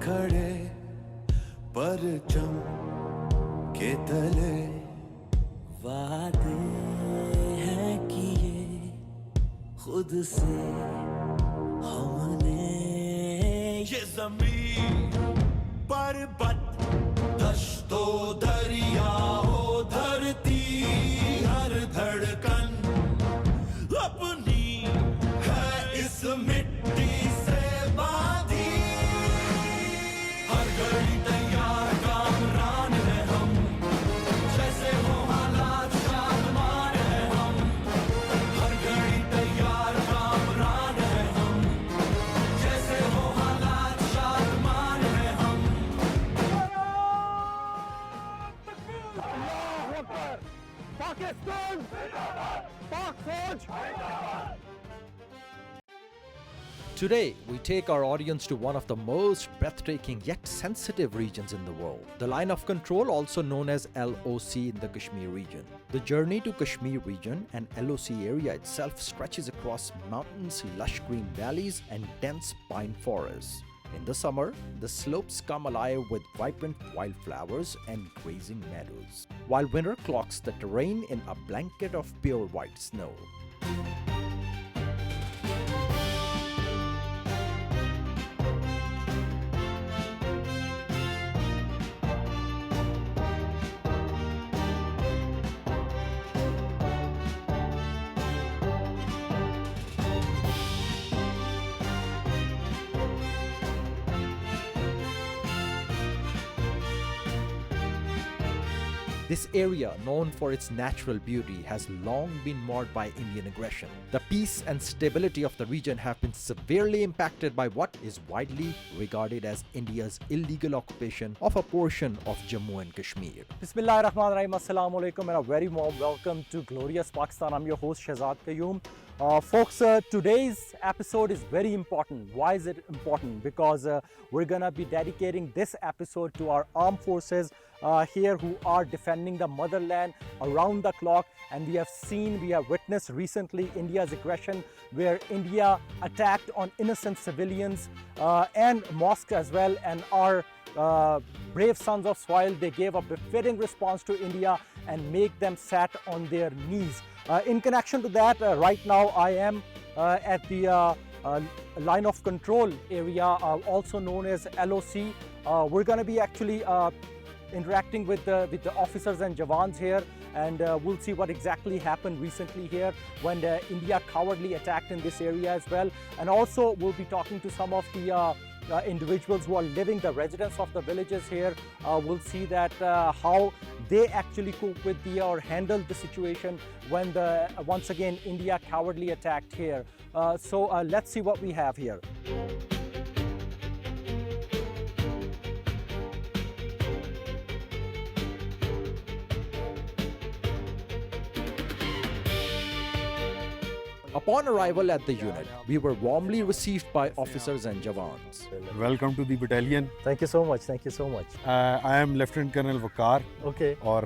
کھڑے پرچم کے تلے وعدے ہیں کیے خود سے ہم نے یہ زمین پربت دشت و دریا ہو دھرتی ہر دھڑکن اپنی ہے اس مٹی سے باندھی ہر گھڑی تیار کامران ہے ہم جیسے ہو حالات شادمان ہے ہم ہر گھڑی تیار کامران ہے ہم جیسے ہو حالات شادمان ہے ہم پاکستان پاک فوج. Today, we take our audience to one of the most breathtaking yet sensitive regions in the world, the Line of Control, also known as LOC in the Kashmir region. The journey to Kashmir region and LOC area itself stretches across mountains, lush green valleys, and dense pine forests. In the summer, the slopes come alive with vibrant wildflowers and grazing meadows, while winter clocks the terrain in a blanket of pure white snow. This area, known for its natural beauty, has long been marred by Indian aggression. The peace and stability of the region have been severely impacted by what is widely regarded as India's illegal occupation of a portion of Jammu and Kashmir. Bismillah ar-Rahman ar-Rahim. Assalamu alaikum and a very warm welcome to Glorious Pakistan. I'm your host Shahzad Qayyum. Folks, today's episode is very important. Why is it important? Because we're gonna be dedicating this episode to our armed forces here who are defending the motherland around the clock. And we have witnessed recently India's aggression, where India attacked on innocent civilians and mosques as well. And our brave sons of soil, they gave a befitting response to India and make them sat on their knees. In connection to that, right now I am at the Line of Control area, also known as LOC. We're going to be actually interacting with the officers and Jawans here, and we'll see what exactly happened recently here when India cowardly attacked in this area as well. And also we'll be talking to some of the individuals who are living, the residents of the villages here. We'll see that how they actually cope with or handled the situation when once again India cowardly attacked here. So let's see what we have here. Upon arrival at the unit, we were warmly received by officers and Jawans. Welcome to the battalion. Thank you so much. Thank you so much. I am Lieutenant Colonel Waqar, Okay. or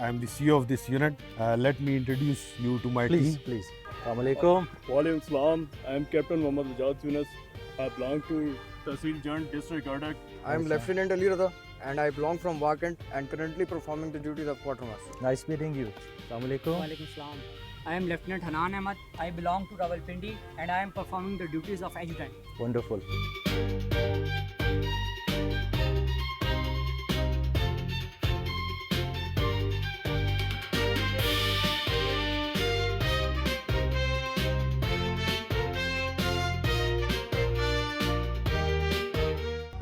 I am the CEO of this unit. Let me introduce you to my Please, team. please. Assalamu alaikum. Walaikum Salam. I am Captain Mohammad Rajat Yunus. I belong to Tehsil Jand District Ardak. I am Lieutenant Ali Rada and I belong from Wakant and currently performing the duties of Quartermaster. Nice meeting you. Assalamu alaikum. Walaikum Salam. I am Lieutenant Hanan Ahmad. I belong to Rawalpindi and I am performing the duties of adjutant. Wonderful.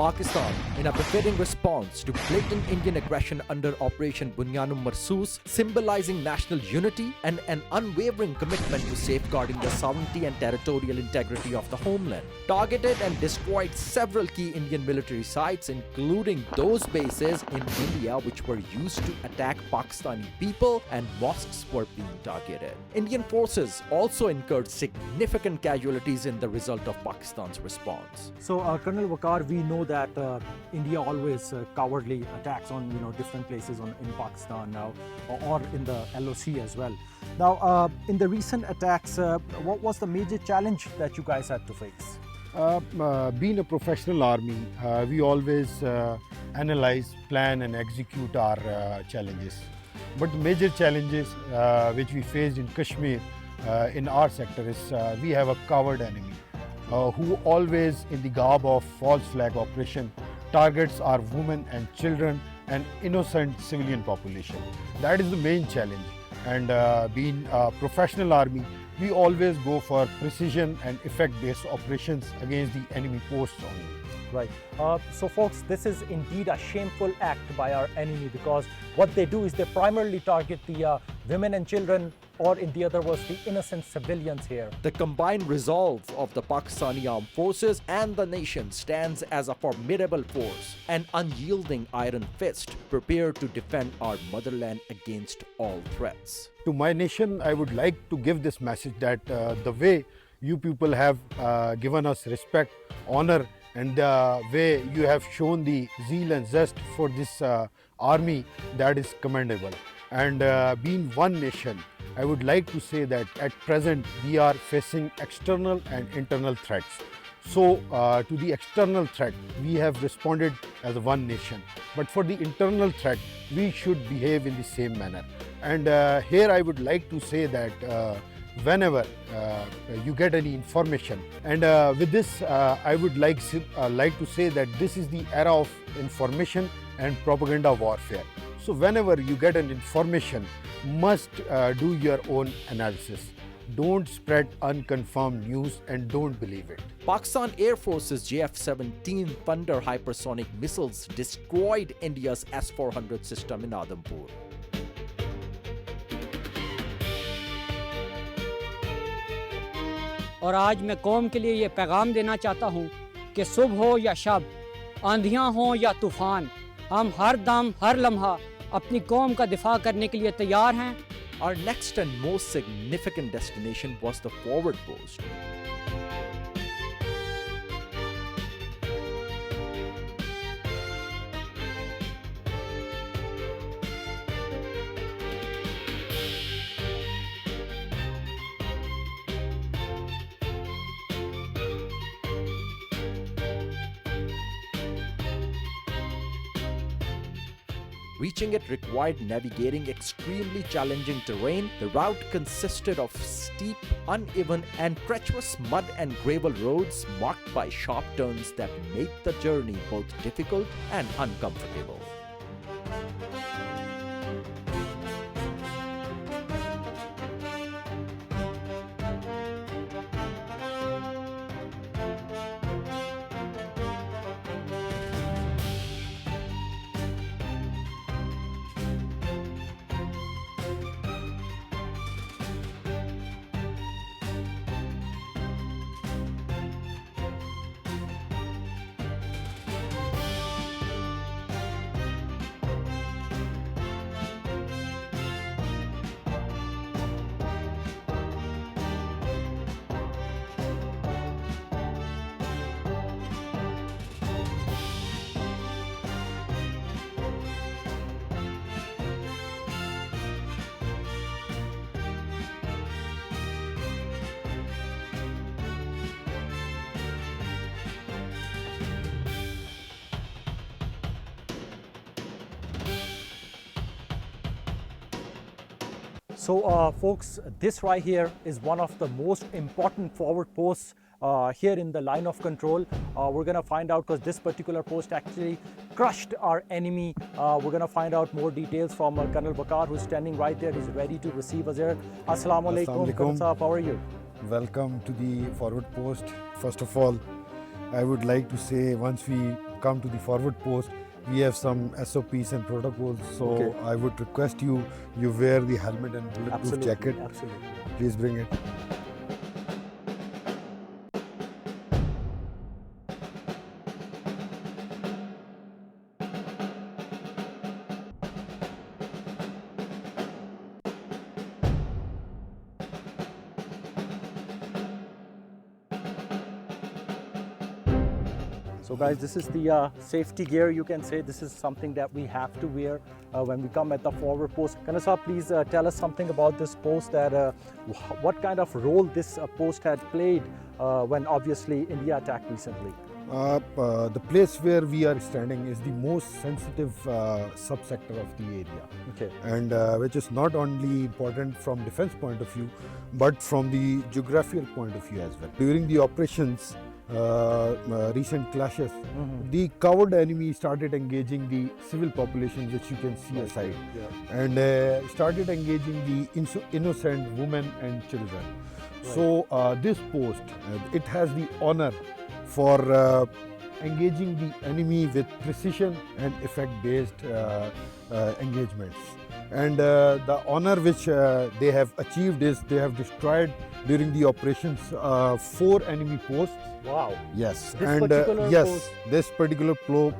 Pakistan, in a befitting response to blatant Indian aggression under Operation Bunyanum Marsoos, symbolizing national unity and an unwavering commitment to safeguarding the sovereignty and territorial integrity of the homeland, targeted and destroyed several key Indian military sites, including those bases in India which were used to attack Pakistani people, and mosques were being targeted. Indian forces also incurred significant casualties in the result of Pakistan's response. So, Colonel Waqar, we know that India always cowardly attacks on different places in Pakistan now, or in the LOC as well. Now, in the recent attacks, what was the major challenge that you guys had to face? Being a professional army, we always analyze, plan, and execute our challenges. But the major challenges which we faced in Kashmir in our sector is we have a coward enemy who always, in the garb of false flag operation, targets our women and children and innocent civilian population. That is the main challenge. And being a professional army, we always go for precision and effect-based operations against the enemy posts only. Right. So folks, this is indeed a shameful act by our enemy, because what they do is they primarily target the women and children, or in the other words, the innocent civilians here. The combined resolve of the Pakistani armed forces and the nation stands as a formidable force, an unyielding iron fist prepared to defend our motherland against all threats. To my nation, I would like to give this message that the way you people have given us respect, honor, and the way you have shown the zeal and zest for this army, that is commendable. And being one nation, I would like to say that at present we are facing external and internal threats. So to the external threat, we have responded as one nation. But for the internal threat, we should behave in the same manner. And here I would like to say that whenever you get any information, and with this I would like to say that this is the era of information and propaganda warfare. So whenever you get an information, must do your own analysis. Don't spread unconfirmed news and don't believe it. Pakistan Air Force's JF-17 Thunder hypersonic missiles destroyed India's S-400 system in Adampur. और आज मैं कौम के लिए ये पैगाम देना चाहता हूँ कि सुबह हो या शब, आंधियाँ हों या तूफ़ान, हम हर दम हर लम्हा अपनी कौम का दिफा करने के लिए तैयार हैं. Our next and most significant destination was the forward post. Reaching it required navigating extremely challenging terrain. The route consisted of steep, uneven, and treacherous mud and gravel roads marked by sharp turns that made the journey both difficult and uncomfortable. So folks, this right here is one of the most important forward posts here in the line of control. We're going to find out, because this particular post actually crushed our enemy. We're going to find out more details from Colonel Waqar, who's standing right there. He's ready to receive us here. Assalamu alaikum. Colonel Saab, how are you? Welcome to the forward post. First of all, I would like to say, once we come to the forward post, we have some SOPs and protocols. So Okay. I would request you wear the helmet and bulletproof Absolutely, jacket. absolutely. Please bring it. So guys, this is the safety gear, you can say. This is something that we have to wear when we come at the forward post. Kanasa, please tell us something about this post, that what kind of role this post had played when obviously India attacked recently. The place where we are standing is the most sensitive subsector of the area, Okay. and which is not only important from defense point of view, but from the geographical point of view as well. During the operations, recent clashes, the coward enemy started engaging the civil population, which you can see aside, and started engaging the innocent women and children. So this post, it has the honor for engaging the enemy with precision and effect-based engagements. And the honor which they have achieved is they have destroyed during the operations 4 enemy posts. Wow. Yes, This and particular yes, post? this particular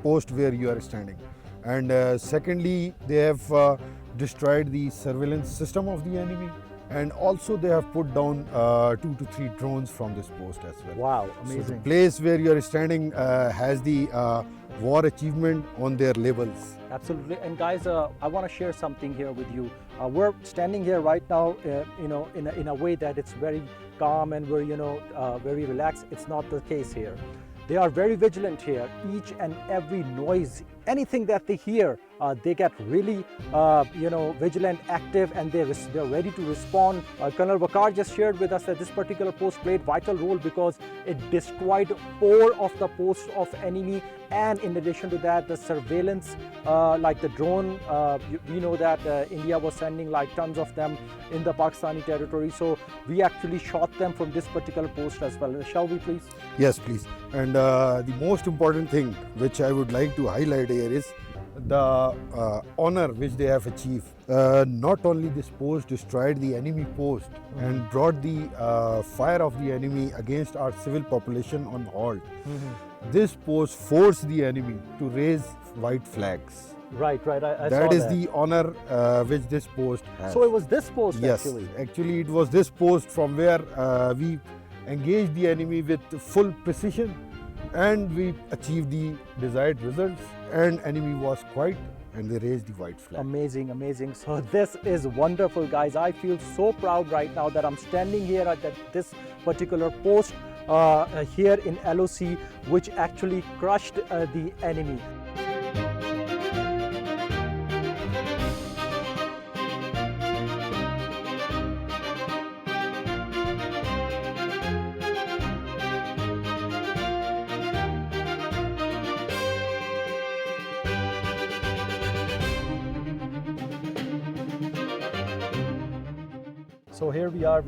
post where you are standing. And secondly, they have destroyed the surveillance system of the enemy, and also they have put down 2 to 3 drones from this post as well. Wow, So the amazing. place where you are standing has the war achievement on their labels. Absolutely. And guys, I want to share something here with you. We're standing here right now, in a way that it's very calm and we're, very relaxed. It's not the case here. They are very vigilant here. Each and every noise, anything that they hear, they get really, vigilant, active, and they're ready to respond. Colonel Waqar just shared with us that this particular post played vital role because it destroyed 4 of the posts of enemy, and in addition to that, the surveillance, like the drone, we know that India was sending like tons of them in the Pakistani territory. So we actually shot them from this particular post as well. Shall we please? Yes, please. And the most important thing which I would like to highlight here is the honor which they have achieved. Not only this post destroyed the enemy post and brought the fire of the enemy against our civil population on halt. This post forced the enemy to raise white flags. Right. I saw That is the honor which this post has. So it was this post Yes, actually. it was this post from where we engaged the enemy with full precision, and we achieved the desired results, and enemy was quiet and they raised the white flag. Amazing. So this is wonderful, guys. I feel so proud right now that I'm standing here at this particular post here in LOC, which actually crushed the enemy. So here we are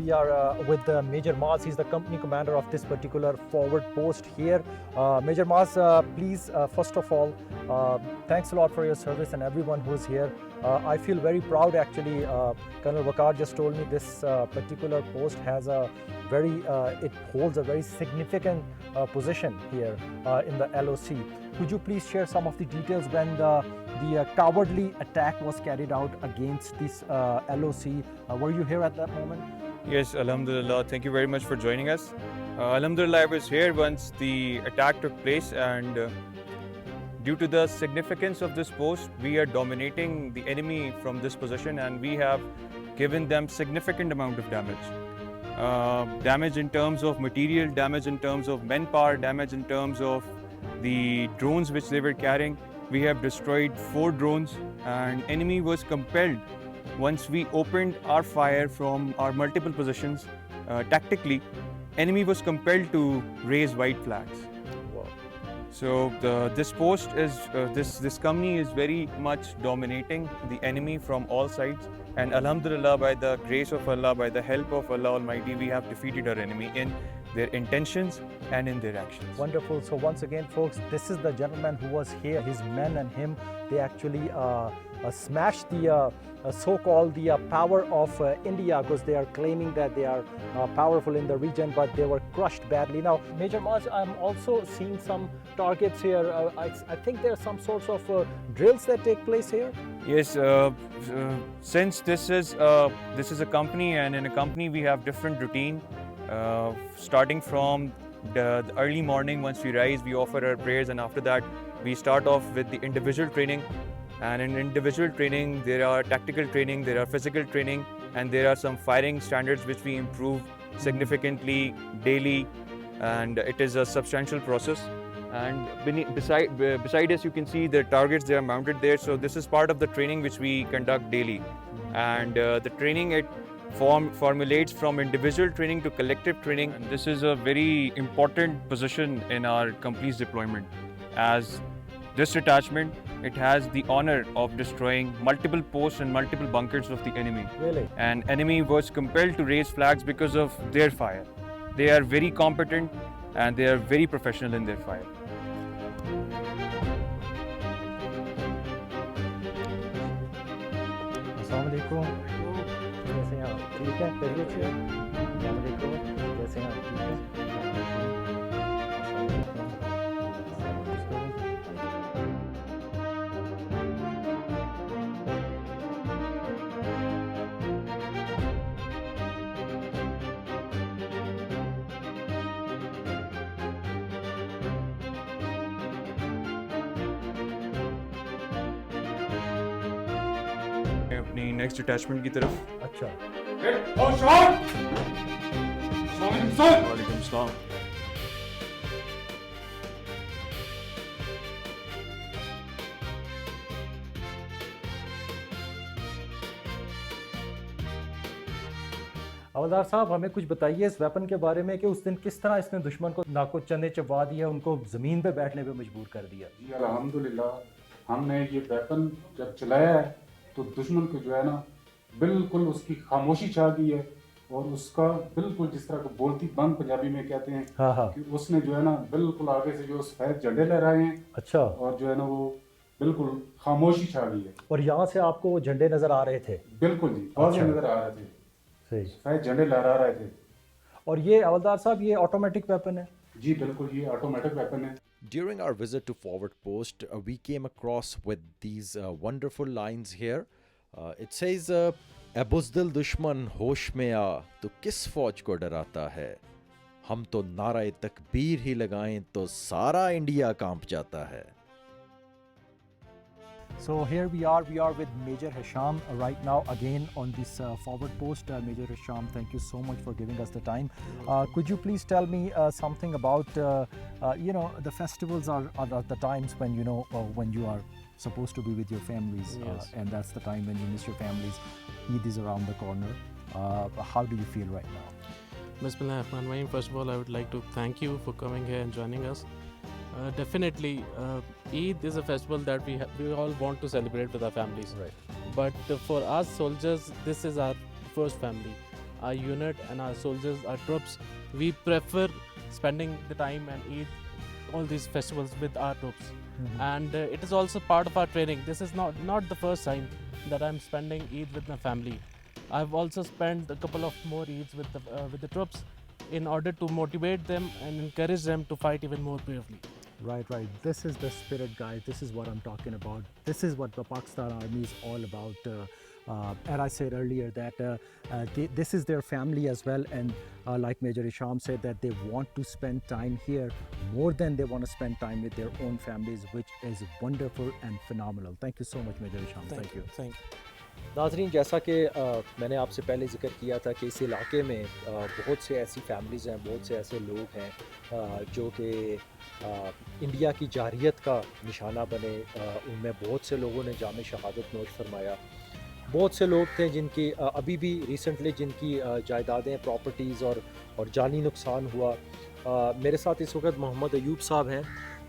with Major Maz. He's the company commander of this particular forward post here. Major Maz, please, first of all, thanks a lot for your service and everyone who's here. I feel very proud actually. Colonel Waqar just told me this particular post has it holds a very significant position here in the LOC. Could you please share some of the details when the cowardly attack was carried out against this LOC? Were you here at that moment? Yes, Alhamdulillah. Thank you very much for joining us. Alhamdulillah, I was here once the attack took place, and due to the significance of this post, we are dominating the enemy from this position, and we have given them significant amount of damage. Damage in terms of material, damage in terms of manpower, damage in terms of the drones which they were carrying. We have destroyed 4 drones, and enemy was compelled, once we opened our fire from our multiple positions tactically, enemy was compelled to raise white flags. Wow. So this post is, this company is very much dominating the enemy from all sides, and Alhamdulillah, by the grace of Allah, by the help of Allah Almighty, we have defeated our enemy in their intentions and in their actions. Wonderful. So once again, folks, this is the gentleman who was here. His men and him, they actually smashed the so-called power of India, because they are claiming that they are powerful in the region, but they were crushed badly. Now, Major Maz, I'm also seeing some targets here. I think there are some sorts of drills that take place here. Yes, since this is a company, and in a company we have different routine, starting from the early morning, once we rise, we offer our prayers, and after that, we start off with the individual training. And in individual training, there are tactical training, there are physical training, and there are some firing standards which we improve significantly daily, and it is a substantial process. And beside us, you can see the targets, they are mounted there. So this is part of the training which we conduct daily. And the training, it formulates from individual training to collective training. And this is a very important position in our company's deployment, as this detachment, it has the honor of destroying multiple posts and multiple bunkers of the enemy. Really? And enemy was compelled to raise flags because of their fire. They are very competent and they are very professional in their fire. अस्सलाम वालेकुम, कैसे हैं आप? ठीक है, खैरियत से हैं? अस्सलाम वालेकुम, कैसे हैं आप? ठीक है? अपनी नेक्स्ट अटैचमेंट की तरफ। अच्छा, वालेकुम सलाम। हवलदार साहब, हमें कुछ बताइए इस वेपन के बारे में कि उस दिन किस तरह इसने दुश्मन को नाको चने चबा दिया, उनको ज़मीन पे बैठने पे मजबूर कर दिया। जी अल्हम्दुलिल्लाह, हमने ये वेपन जब चलाया है तो दुश्मन को जो है ना बिल्कुल उसकी खामोशी छा गई है, और उसका बिल्कुल जिस तरह को बोलती बंद पंजाबी में कहते हैं, हाँ हाँ, कि उसने जो है ना बिल्कुल आगे से जो सफेद झंडे लहराए हैं, अच्छा, और जो है ना वो बिल्कुल खामोशी छा गई है। और यहाँ से आपको वो झंडे नज़र आ रहे थे? बिल्कुल जी, वाज़ेह अच्छा। नजर आ रहे थे, सही। सफेद झंडे लहरा रहे थे। और ये हवलदार साहब, ये ऑटोमेटिक वेपन है? जी बिल्कुल, ये ऑटोमेटिक वेपन है। During our visit to Forward Post, we came across with these wonderful lines here. It says, "ए बुज़दिल दुश्मन होश में आ, तो किस फौज को डराता है? हम तो नारा तकबीर ही लगाएं तो सारा इंडिया कांप जाता है." So here we are with Major Hisham right now again on this forward post. Major Hisham, thank you so much for giving us the time. Could you please tell me something about, the festivals are the times when, when you are supposed to be with your families, Yes. and that's the time when you miss your families. Eid is around the corner. How do you feel right now? Bismillahirrahmanirrahim. First of all, I would like to thank you for coming here and joining us. Definitely, Eid is a festival that we all want to celebrate with our families. Right. But for us soldiers, this is our first family. Our unit and our soldiers, our troops, we prefer spending the time and Eid, all these festivals with our troops. Mhm. And it is also part of our training. This is not the first time that I'm spending Eid with my family. I've also spent a couple of more Eids with the troops in order to motivate them and encourage them to fight even more bravely. Right. This is the spirit, guys. This is what I'm talking about. This is what the Pakistan Army is all about. And I said earlier that this is their family as well. And like Major Hisham said, that they want to spend time here more than they want to spend time with their own families, which is wonderful and phenomenal. Thank you so much, Major Hisham. Thank you. Thank you. ناظرین، جیسا کہ میں نے آپ سے پہلے ذکر کیا تھا کہ اس علاقے میں بہت سے ایسی فیملیز ہیں، بہت سے ایسے لوگ ہیں جو کہ انڈیا کی جارحیت کا نشانہ بنے. ان میں بہت سے لوگوں نے جام شہادت نوش فرمایا. بہت سے لوگ تھے جن کی ابھی بھی ریسنٹلی جن کی جائیدادیں، پراپرٹیز اور جانی نقصان ہوا. میرے ساتھ اس وقت محمد ایوب صاحب ہیں.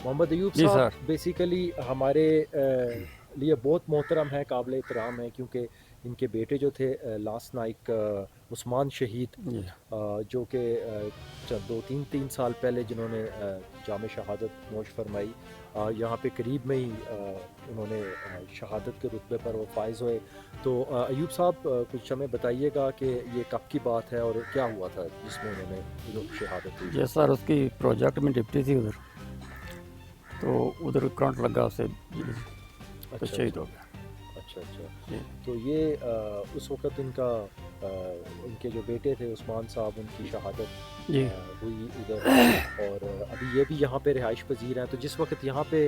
محمد ایوب صاحب بیسیکلی ہمارے لیے بہت محترم ہے، قابل احترام ہے، کیونکہ ان کے بیٹے جو تھے لاسٹ نائک عثمان شہید، جو کہ 2-3 سال پہلے جنہوں نے جام شہادت نوش فرمائی، یہاں پہ قریب میں ہی انہوں نے شہادت کے رتبے پر وہ فائز ہوئے. تو ایوب صاحب کچھ ہمیں بتائیے گا کہ یہ کب کی بات ہے اور کیا ہوا تھا جس میں انہوں نے شہادت دی؟ یہ سر اس کی پروجیکٹ میں ڈپٹی تھی ادھر، تو ادھر کرنٹ لگا اسے تو شہید ہو گیا. अच्छा अच्छा। जी। तो ये उस वक्त इनका इनके जो बेटे थे उस्मान साहब, उनकी शहादत जी। हुई इधर, और अभी ये भी यहाँ पे रिहाइश पजीर हैं। तो जिस वक्त यहाँ पे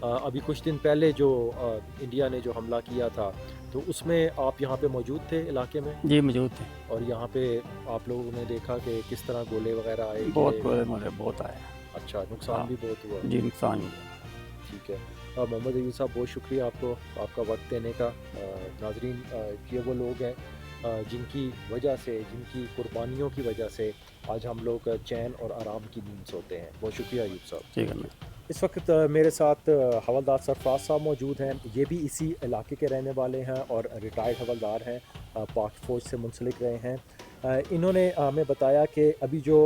अभी कुछ दिन पहले जो इंडिया ने जो हमला किया था, तो उसमें आप यहाँ पे मौजूद थे इलाके में? जी मौजूद थे। और यहाँ पे आप लोगों ने देखा कि किस तरह गोले वगैरह आए? बहुत गोले मोले बहुत आए। अच्छा, नुकसान हाँ। भी बहुत हुआ? जी नुकसान हुआ। ठीक है। मोहम्मद अयूब साहब, बहुत शुक्रिया आपको आपका वक्त देने का। नाजरीन, ये वो लोग हैं जिनकी वजह से, जिनकी कुर्बानियों की वजह से आज हम लोग चैन और आराम की नींद सोते हैं। बहुत शुक्रिया अयूब साहब। ठीक है। इस वक्त मेरे साथ हवलदार सरफराज साहब मौजूद हैं। ये भी इसी इलाके के रहने वाले हैं और रिटायर्ड हवलदार हैं, पाक फ़ौज से मुंसलिक रहे हैं। इन्होंने हमें बताया कि अभी जो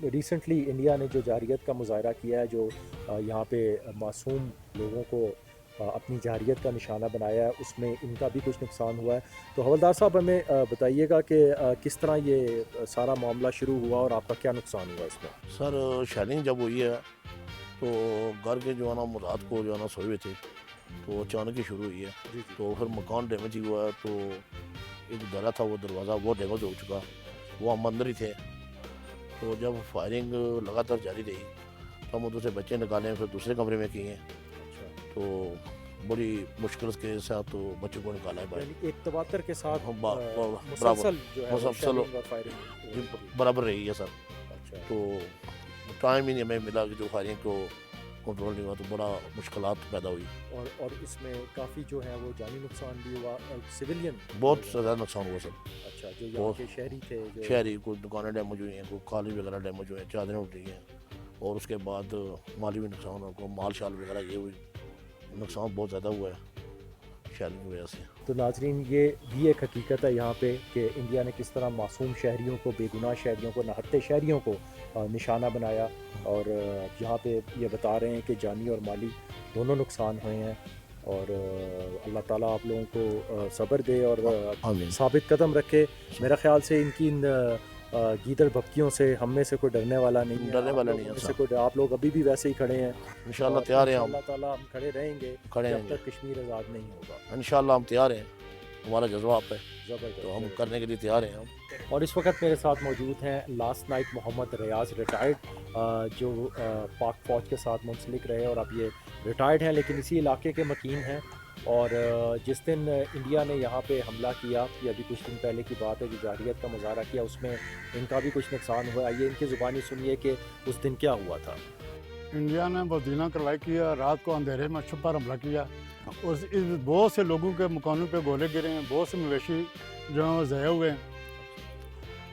रिसेंटली इंडिया ने जो जारियत का मुजाहरा किया है, जो यहाँ पे मासूम लोगों को अपनी जारियत का निशाना बनाया है, उसमें इनका भी कुछ नुकसान हुआ है। तो हवलदार साहब हमें बताइएगा कि किस तरह ये सारा मामला शुरू हुआ और आपका क्या नुकसान हुआ इसमें? सर शेलिंग जब हुई है तो घर के जो है ना रात को जो है ना सोए हुए थे, तो अचानक ही शुरू हुई है। तो फिर मकान डैमेज हुआ है, तो एक दरा था वो दरवाज़ा वो डैमेज हो चुका, वो हम अंदर ही थे। तो जब फायरिंग लगातार जारी रही तो हम उधर से बच्चे निकाले, फिर दूसरे कमरे में किए। तो बड़ी मुश्किल के साथ तो बच्चों को निकाला है बाहर। एक तवातर के साथ बराबर मुसलसल जो है वो मुसलसल शेलिंग और फायरिंग बराबर रही है सर। अच्छा। तो टाइम ही नहीं हमें मिला कि जो फायरिंग को कंट्रोल नहीं हुआ, तो बड़ा मुश्किलात पैदा हुई। और इसमें काफ़ी जो है वो जानी नुकसान भी हुआ, सिविलियन बहुत ज़्यादा नुकसान हुआ सर। अच्छा, जो यहाँ के शहरी थे, जो शहरी कुछ दुकानें डैमेज हुई हैं, कुछ काली वगैरह डैमेज हुए हैं, चादरें उठ गई हैं, और उसके बाद माली भी नुकसान हुआ, को माल शाल वगैरह ये हुई, नुकसान बहुत ज़्यादा हुआ है शहरी की वजह से। तो नाजरीन, ये भी एक हकीकत है यहाँ पे कि इंडिया ने किस तरह मासूम शहरियों को, बेगुनाह शहरियों को, नहत्ते शहरियों को निशाना बनाया। और यहाँ पे ये बता रहे हैं कि जानी और माली दोनों नुकसान हुए हैं। और अल्लाह ताला आप लोगों को सब्र दे और साबित कदम रखे। मेरा ख्याल से इनकी गीदड़ भपकियों से हम में से कोई डरने वाला नहीं है। डरने वाला नहीं है आप सर। से कोई, आप लोग अभी भी वैसे ही खड़े हैं। इंशाल्लाह तैयार हैं हम। अल्लाह ताला हम खड़े रहेंगे खड़े जब रहेंगे। तक कश्मीर आज़ाद नहीं होगा। इंशाल्लाह हम तैयार हैं, हमारा जज्बा आप है, ज़बरदस्त। तो हम करने के लिए तैयार हैं हम। और इस वक्त मेरे साथ मौजूद हैं लास्ट नाइट मोहम्मद रियाज, रिटायर्ड, जो पाक फ़ौज के साथ मुंसलिक रहे और अब ये रिटायर्ड हैं, लेकिन इसी इलाके के मकीन हैं। और जिस दिन इंडिया ने यहाँ पे हमला किया, ये अभी कुछ दिन पहले की बात है, जो जारियत का मुजाहरा किया, उसमें इनका भी कुछ नुकसान हुआ। आइए इनकी ज़ुबानी सुनिए कि उस दिन क्या हुआ था। इंडिया ने बदीना कार्रवाई किया, रात को अंधेरे में छुपा हमला किया, और इस बहुत से लोगों के मकानों पे गोले गिरे हैं, बहुत से मवेशी जो हैं वो ज़ाया हुए हैं,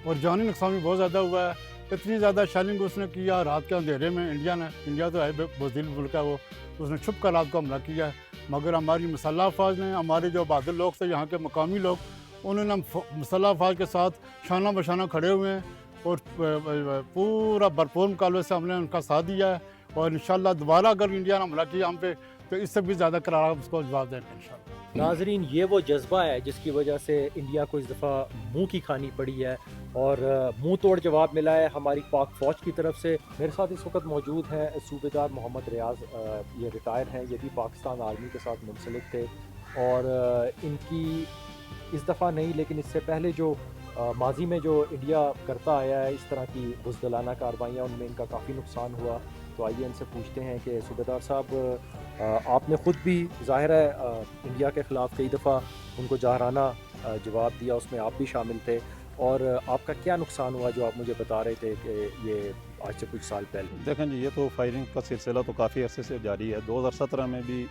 और जानी नुकसान भी बहुत ज़्यादा हुआ है। इतनी ज़्यादा शेलिंग उसने किया रात के अंधेरे में। इंडिया तो है बुज़दिल मुल्क है, वो उसने छुप कर रात को हमला किया है। मगर हमारी मसल्ह अफवाज ने, हमारे जो बहादुर लोग थे यहाँ के मकामी लोग, उन्होंने मसल्ह अफवाज के साथ शाना बशाना खड़े हुए हैं और पूरा भरपूर मुकाबले से हमने उनका साथ दिया है। और इंशाल्लाह दोबारा अगर इंडिया ने हमला किया हम पे, तो इससे भी ज़्यादा करारा उसको जवाब देंगे इंशाल्लाह। नाजरीन, ये वो जज्बा है जिसकी वजह से इंडिया को इस दफ़ा मुंह की खानी पड़ी है और मुंह तोड़ जवाब मिला है हमारी पाक फ़ौज की तरफ से। मेरे साथ इस वक्त मौजूद हैं सूबेदार मोहम्मद रियाज, ये रिटायर हैं, ये भी पाकिस्तान आर्मी के साथ मुंसलिक थे। और इनकी इस दफ़ा नहीं, लेकिन इससे पहले जो माजी में जो इंडिया करता आया है इस तरह की बुज़दिलाना कार्रवाइयाँ, उनमें इनका काफ़ी नुकसान हुआ। तो आइए इनसे पूछते हैं कि सूबेदार साहब, आपने ख़ुद भी ज़ाहिर है इंडिया के ख़िलाफ़ कई दफ़ा उनको जाहराना जवाब दिया, उसमें आप भी शामिल थे, और आपका क्या नुकसान हुआ जो आप मुझे बता रहे थे कि ये आज से कुछ साल पहले? देखें जी, ये तो फायरिंग का सिलसिला तो काफ़ी अरसे से जारी है। 2017 में भी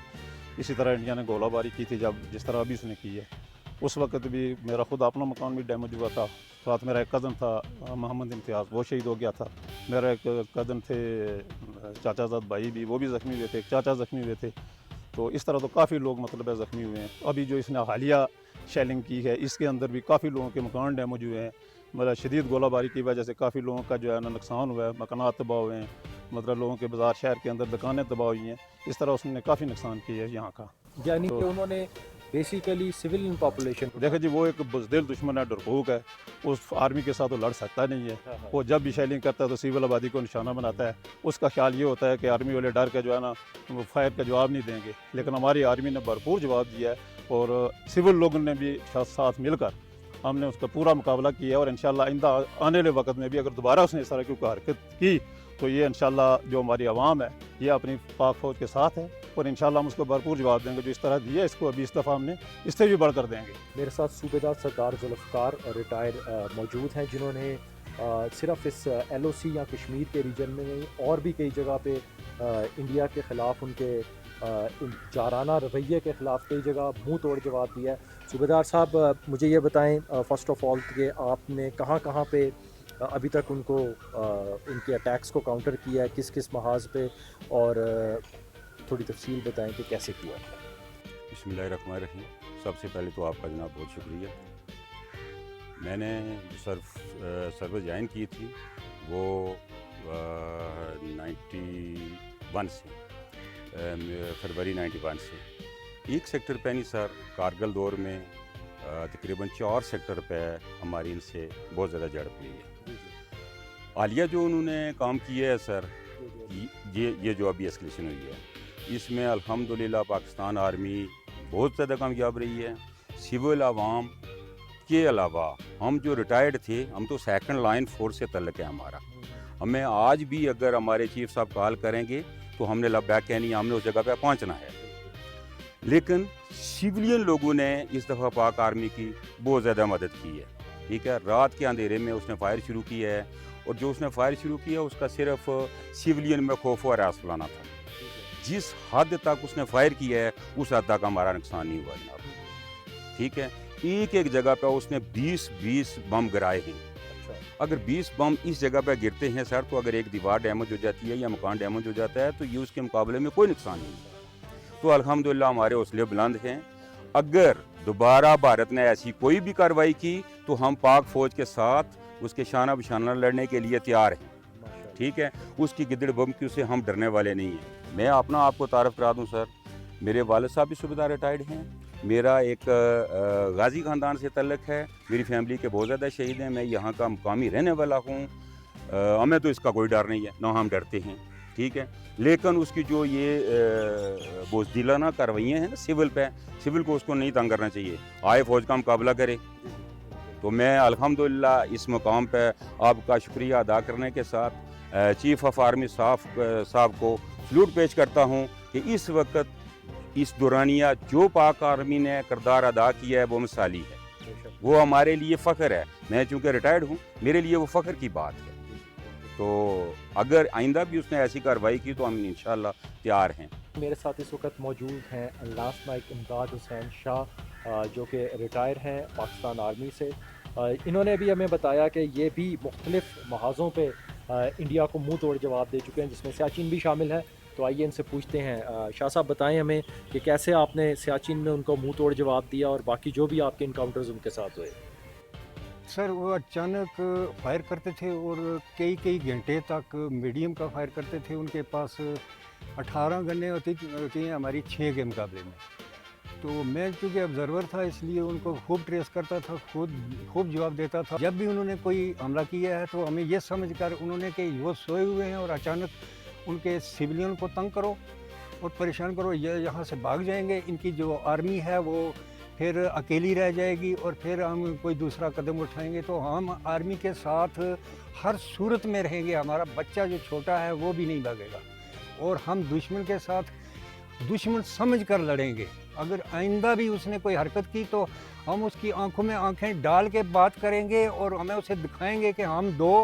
इसी तरह इंडिया ने गोलाबारी की थी, जब जिस तरह अभी उसने की है। उस वक्त भी मेरा खुद अपना मकान भी डैमेज हुआ था। साथ मेरा एक कज़न था मोहम्मद इम्तियाज़, वो शहीद हो गया था। मेरा एक कज़न थे चाचाजाद भाई भी, वो भी ज़ख्मी हुए थे, एक चाचा ज़ख्मी हुए थे। तो इस तरह तो काफ़ी लोग मतलब है ज़ख्मी हुए हैं। अभी जो इसने हालिया शेलिंग की है, इसके अंदर भी काफ़ी लोगों के मकान डैमेज हुए हैं। मतलब शदीद गोलाबारी की वजह से काफ़ी लोगों का जो है ना नुकसान हुआ है, मकानात तबाह हुए हैं, मतलब लोगों के बाज़ार शहर के अंदर दुकानें तबाह हुई हैं। इस तरह उसने काफ़ी नुकसान किया है यहाँ का। यानी कि उन्होंने बेसिकली सिविलियन पॉपुलेशन, देखो जी, वो एक बुज़दिल दुश्मन है, डरपोक है, उस आर्मी के साथ वो लड़ सकता नहीं है। वो जब भी शेलिंग करता है तो सिविल आबादी को निशाना बनाता है। उसका ख्याल ये होता है कि आर्मी वाले डर के जो है ना वो फायर का जवाब नहीं देंगे, लेकिन हमारी आर्मी ने भरपूर जवाब दिया है और सिविल लोगों ने भी साथ मिलकर हमने उसका पूरा मुकाबला किया और इंशाल्लाह आइंदा आने वाले वक्त में भी अगर दोबारा उसने इस तरह की कोई हरकत की तो ये इंशाल्लाह जो हमारी आवाम है ये अपनी पाक फौज के साथ है और इंशाल्लाह हम उसको भरपूर जवाब देंगे। जो इस तरह दिया इसको अभी इस दफ़ा हमने इससे भी बढ़कर देंगे। मेरे साथ सूबेदार सरदार जुल्फ़कार रिटायर मौजूद हैं जिन्होंने सिर्फ इस LOC या कश्मीर के रीजन में नहीं और भी कई जगह पे इंडिया के ख़िलाफ़ उनके जाराना रवैये के ख़िलाफ़ कई जगह मुंह तोड़ जवाब दिया है। सूबेदार साहब मुझे ये बताएं फ़र्स्ट ऑफ ऑल कि आपने कहाँ कहाँ पे अभी तक उनको उनके अटैक्स को काउंटर किया है, किस किस महाज पे, और थोड़ी तफसील बताएं कि कैसे किया। बिस्मिल्लाहिर्रहमानिर्रहीम। सबसे पहले तो आपका जनाब बहुत शुक्रिया। मैंने जो सर्विस ज्वाइन की थी वो 91 से फरवरी 91 से। एक सेक्टर पे नहीं सर, कारगिल दौर में तकरीबन 4 सेक्टर पे हमारी इनसे बहुत ज़्यादा झड़प हुई है। हालिया जो उन्होंने काम किया है सर, ये जो अभी एस्केलेशन हुई है इसमें अल्हम्दुलिल्लाह पाकिस्तान आर्मी बहुत ज़्यादा कामयाब रही है। सिविल आवाम के अलावा हम जो रिटायर्ड थे, हम तो सेकंड लाइन फोर्स से तल्लक है हमारा। हमें आज भी अगर हमारे चीफ साहब कॉल करेंगे तो हमने लबैक कहनी है, हमने उस जगह पे पहुंचना है। लेकिन सिविलियन लोगों ने इस दफ़ा पाक आर्मी की बहुत ज़्यादा मदद की है। ठीक है, रात के अंधेरे में उसने फायर शुरू किया है और जो उसने फायर शुरू किया उसका सिर्फ सिविलियन में खौफ और हरास फैलाना था। जिस हद तक उसने फायर किया है उस हद तक हमारा नुकसान नहीं हुआ जनाब। ठीक है, एक एक जगह पे उसने 20 बम गिराए हैं। अगर 20 बम इस जगह पे गिरते हैं सर तो अगर एक दीवार डैमेज हो जाती है या मकान डैमेज हो जाता है तो ये उसके मुकाबले में कोई नुकसान नहीं। तो अल्हम्दुलिल्लाह हमारे हौसले बुलंद हैं। अगर दोबारा भारत ने ऐसी कोई भी कार्रवाई की तो हम पाक फौज के साथ उसके शाना बशाना लड़ने के लिए तैयार हैं। ठीक है, उसकी गिदड़ बमकी से हम डरने वाले नहीं हैं। मैं अपना आपको तारफ़ करा दूं सर, मेरे वालिद साहब भी सूबेदार रिटायर्ड हैं। मेरा एक गाजी ख़ानदान से तल्लक है। मेरी फैमिली के बहुत ज़्यादा शहीद हैं। मैं यहाँ का मुकामी रहने वाला हूँ। हमें तो इसका कोई डर नहीं है, ना हम डरते हैं। ठीक है, लेकिन उसकी जो ये बोझदिलाना कार्रवाइयाँ हैं ना सिविल को उसको नहीं तंग करना चाहिए। आए फौज का मुकाबला करे। तो मैं अल्हम्दुलिल्लाह इस मुकाम पे आपका शुक्रिया अदा करने के साथ चीफ ऑफ आर्मी साहब को सलूट पेश करता हूँ कि इस वक्त इस दौरानिया जो पाक आर्मी ने किरदार अदा किया है वो मिसाली है, वो हमारे लिए फ़ख्र है। मैं चूँकि रिटायर्ड हूँ, मेरे लिए वो फ़ख्र की बात है। तो अगर आइंदा भी उसने ऐसी कार्रवाई की तो हम इंशाल्लाह तैयार हैं। मेरे साथ इस वक्त मौजूद हैं लास्ट नाइक इमदाद हुसैन शाह जो कि रिटायर हैं पाकिस्तान आर्मी से। इन्होंने भी हमें बताया कि ये भी मुख्तलिफ़ महाज़ों पे इंडिया को मुंह तोड़ जवाब दे चुके हैं, जिसमें सियाचिन भी शामिल है। तो आइए इनसे पूछते हैं। शाह साहब बताएं हमें कि कैसे आपने सियाचिन में उनको मुंह तोड़ जवाब दिया और बाकी जो भी आपके इनकाउंटर्स उनके साथ हुए। सर वो अचानक फायर करते थे और कई घंटे तक मीडियम का फायर करते थे। उनके पास 18 गन्ने होती हैं हमारी 6 के मुकाबले में। तो मैं क्योंकि ऑब्जर्वर था इसलिए उनको खूब ट्रेस करता था, खूब जवाब देता था। जब भी उन्होंने कोई हमला किया है तो हमें ये समझ कर उन्होंने कि वो सोए हुए हैं और अचानक उनके सिविलियन को तंग करो और परेशान करो, ये यहाँ से भाग जाएंगे। इनकी जो आर्मी है वो फिर अकेली रह जाएगी और फिर हम कोई दूसरा कदम उठाएंगे। तो हम आर्मी के साथ हर सूरत में रहेंगे। हमारा बच्चा जो छोटा है वो भी नहीं भागेगा और हम दुश्मन के साथ दुश्मन समझ कर लड़ेंगे। अगर आइंदा भी उसने कोई हरकत की तो हम उसकी आंखों में आंखें डाल के बात करेंगे और हमें उसे दिखाएंगे कि हम 2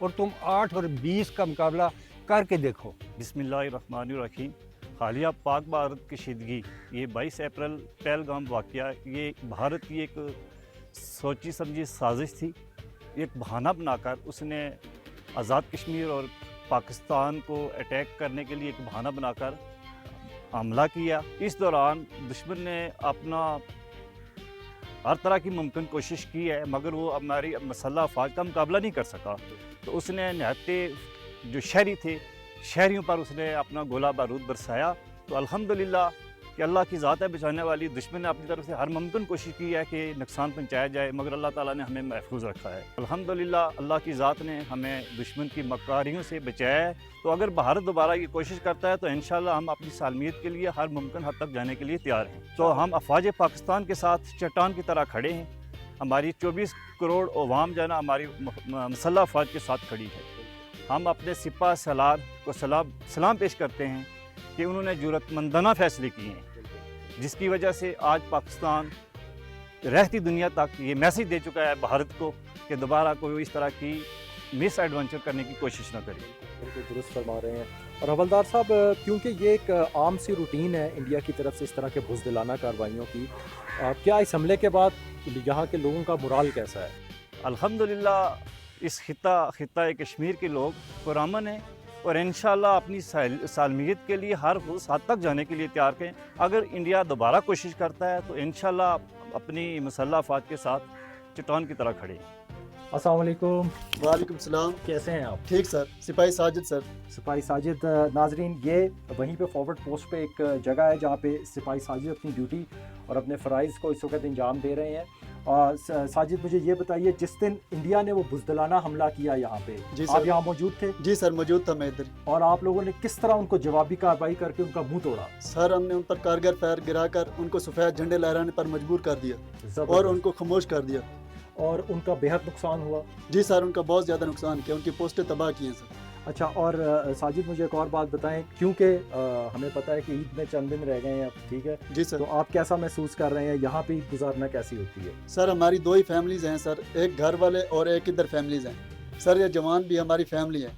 और तुम 8 और 20 का मुकाबला करके देखो। बिस्मिल्लाहिर्रहमानिर्रहीम। हालिया पाक भारत कशीदगी ये 22 अप्रैल पहलगाम वाक़या, ये भारत की एक सोची समझी साजिश थी। एक बहाना बनाकर उसने आज़ाद कश्मीर और पाकिस्तान को अटैक करने के लिए एक बहाना बनाकर हमला किया। इस दौरान दुश्मन ने अपना हर तरह की मुमकिन कोशिश की है मगर वो हमारी मसल्ह अफवाज का मुकाबला नहीं कर सका। तो उसने निहत्ते जो शहरी थे, शहरियों पर उसने अपना गोला बारूद बरसाया। तो अल्हम्दुलिल्लाह کہ اللہ کی ذات ہے بچانے والی. دشمن نے اپنی طرف سے ہر ممکن کوشش کی ہے کہ نقصان پہنچایا جائے, مگر اللہ تعالیٰ نے ہمیں محفوظ رکھا ہے. الحمدللہ اللہ کی ذات نے ہمیں دشمن کی مکاریوں سے بچایا ہے. تو اگر بھارت دوبارہ یہ کوشش کرتا ہے تو انشاءاللہ ہم اپنی سالمیت کے لیے ہر ممکن حد تک جانے کے لیے تیار ہیں. تو ہم افواج پاکستان کے ساتھ چٹان کی طرح کھڑے ہیں. ہماری 24 کروڑ عوام جو ہے نا ہماری مسلح افواج کے ساتھ کھڑی ہے. ہم اپنے سپاہ سالار کو سلام پیش کرتے ہیں کہ انہوں نے جرأت مندانہ فیصلے کیے ہیں, جس کی وجہ سے آج پاکستان رہتی دنیا تک یہ میسیج دے چکا ہے بھارت کو کہ دوبارہ کوئی اس طرح کی مس ایڈونچر کرنے کی کوشش نہ کرے. بالکل درست فرما رہے ہیں. اور حوالدار صاحب, کیونکہ یہ ایک عام سی روٹین ہے انڈیا کی طرف سے اس طرح کے بزدلانہ کارروائیوں کی, کیا اس حملے کے بعد یہاں کے لوگوں کا مرال کیسا ہے؟ الحمدللہ اس خطہ کشمیر کے لوگ پرامن ہیں اور انشاءاللہ اپنی سالمیت کے لیے ہر اس حد تک جانے کے لیے تیار ہیں. اگر انڈیا دوبارہ کوشش کرتا ہے تو انشاءاللہ اپنی مسلح افواج کے ساتھ چٹان کی طرح کھڑے ہیں. السلام علیکم. وعلیکم السلام. کیسے ہیں آپ؟ ٹھیک سر. سپاہی ساجد سر. سپاہی ساجد. ناظرین, یہ وہیں پہ فارورڈ پوسٹ پہ ایک جگہ ہے جہاں پہ سپاہی ساجد اپنی ڈیوٹی اور اپنے فرائض کو اس وقت انجام دے رہے ہیں. ساجد مجھے یہ بتائیے, جس دن انڈیا نے وہ بزدلانہ حملہ کیا یہاں پہ, آپ یہاں موجود تھے؟ جی سر موجود تھا میں ادھر. اور آپ لوگوں نے کس طرح ان کو جوابی کارروائی کر کے ان کا منہ توڑا؟ سر ہم نے ان پر کارگر فائر گرا کر ان کو سفید جھنڈے لہرانے پر مجبور کر دیا اور ان کو خاموش کر دیا. اور ان کا بہت نقصان ہوا؟ جی سر ان کا بہت زیادہ نقصان کیا, ان کی پوسٹیں تباہ کی ہیں سر. اچھا, اور ساجد مجھے ایک اور بات بتائیں, کیونکہ ہمیں پتہ ہے کہ عید میں چند دن رہ گئے ہیں اب, ٹھیک ہے جی سر, تو آپ کیسا محسوس کر رہے ہیں, یہاں پہ عید گزارنا کیسی ہوتی ہے؟ سر ہماری 2 ہی فیملیز ہیں سر, ایک گھر والے اور ایک ادھر فیملیز ہیں سر. یہ جوان بھی ہماری فیملی ہے,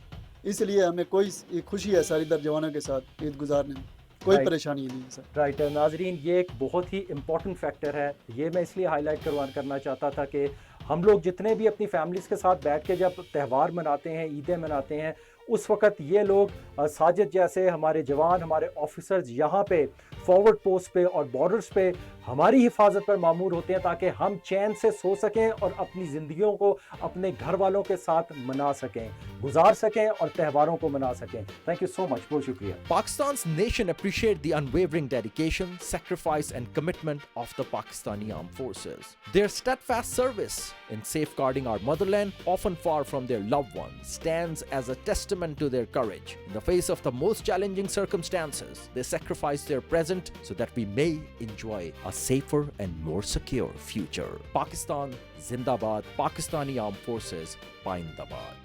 اس لیے ہمیں کوئی خوشی ہے سر ادھر جوانوں کے ساتھ عید گزارنے میں, کوئی پریشانی نہیں ہے سر. رائٹ. ناظرین, یہ ایک بہت ہی امپورٹنٹ فیکٹر ہے. یہ میں اس لیے ہائی لائٹ کرنا چاہتا تھا کہ ہم لوگ جتنے بھی اپنی فیملیز کے ساتھ بیٹھ کے جب تہوار مناتے ہیں, عیدیں مناتے ہیں, اس وقت یہ لوگ ساجد جیسے ہمارے جوان, ہمارے آفیسرز یہاں پہ فارورڈ پوسٹ پہ اور بارڈرز پہ ہماری حفاظت پر مامور ہوتے ہیں تاکہ ہم چین سے سو سکیں اور اپنی زندگیوں کو اپنے گھر والوں کے ساتھ منا سکیں, گزار سکیں اور تہواروں کو منا سکیں. تھینک یو سو مچ. بہت شکریہ. Pakistan's nation appreciate the unwavering dedication, sacrifice and commitment of the Pakistani armed forces. Their steadfast service in safeguarding our motherland, often far from their loved ones, stands as a testament to their courage. In the face of the most challenging circumstances, they sacrifice their present so that we may enjoy a safer and more secure future. Pakistan Zindabad. Pakistani Armed Forces Paindabad.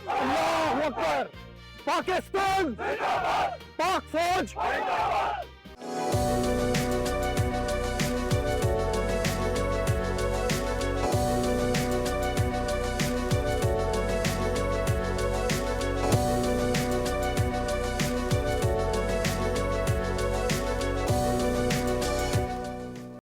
Allahu Akbar! Pakistan! Zindabad! Pak Fauj! Zindabad!